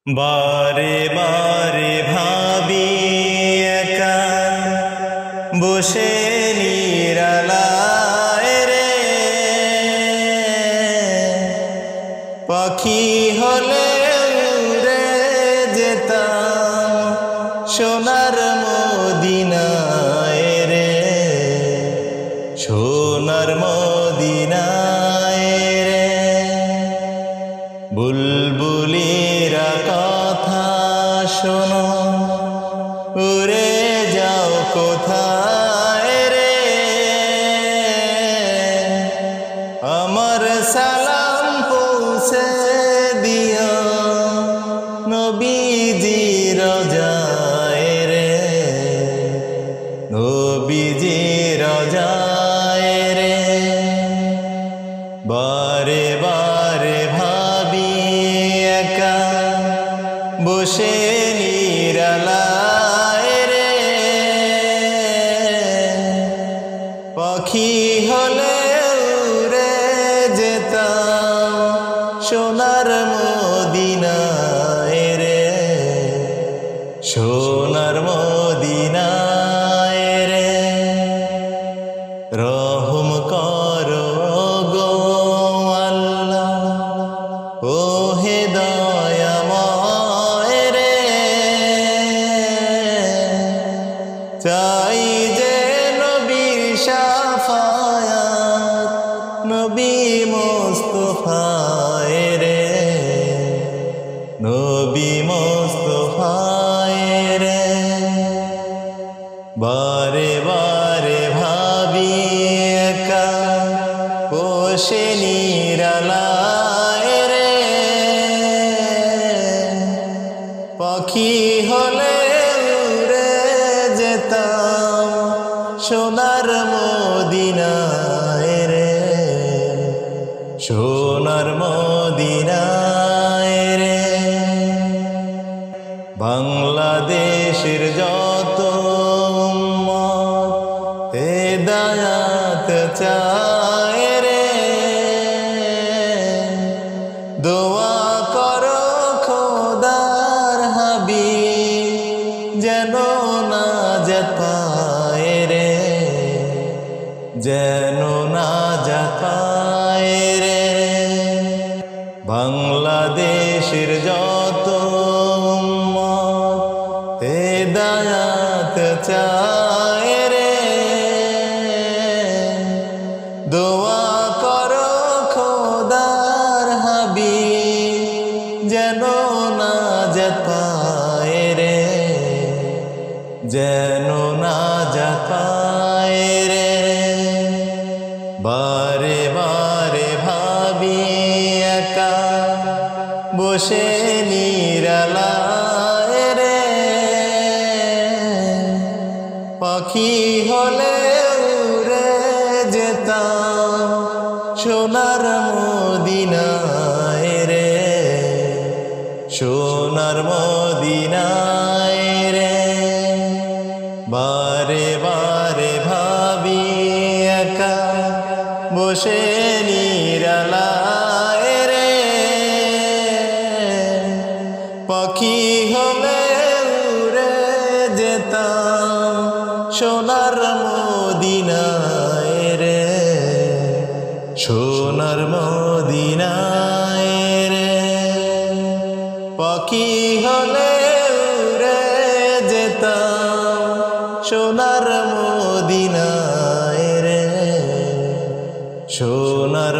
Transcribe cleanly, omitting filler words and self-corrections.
বারে বারে ভাবি একা বসে নিরালায় রে, পাখি হলে উড়ে যেতাম সোনার মদিনায় রে, সোনার মদিনায় রে। বুলবুলিরা কথা শোনো, উড়ে যাও কোথায় রে, আমার সালাম পৌঁছে দিও নবীজি রোজায় রে, নবীজি রোজায় রে। বারে বারে ভাবি একা বসে নিরালায় রে, পাখি হলে উড়ে যেতাম সোনার মদিনায় রে, সোনার মদিনায় রে। রহম করো গো আল্লাহ, ও হে দয়াময় রে, চাই যে নবীর শাফায়াত নবী মুস্তাফায় রে, নবী মুস্তাফায় রে। বারে বারে ভাবি একা বসে নিরালায় রে, পাখি হলে উড়ে যেতাম সোনার মদিনায় রে, সোনার মদিনায় রে। বাংলাদেশের যত উম্মত হেদায়াত চায় রে, দোয়া করো খোদার হাবিব যেন নাজাত পায় রে, যেন নাজাত পায় রে। বাংলাদেশের যত উম্মত হেদায়াত চায় রে, দোয়া করো খোদার হাবিব যেন নাজাত পায় রে, যেন নাজাত পায় রে। বারে বারে ভাবি একা বসে নিরালায় রে, পাখি হলে উড়ে যেতাম সোনার মদিনায় রে, সোনার মদিনায় রে। বারে বারে ভাবি একা বসে নিরালায় রে, পাখি হলে উড়ে যেতাম সোনার মদিনায় রে, সোনার মদিনায় রে। পাখি হলে উড়ে যেতাম সোনার মদিনায় রে, সোনার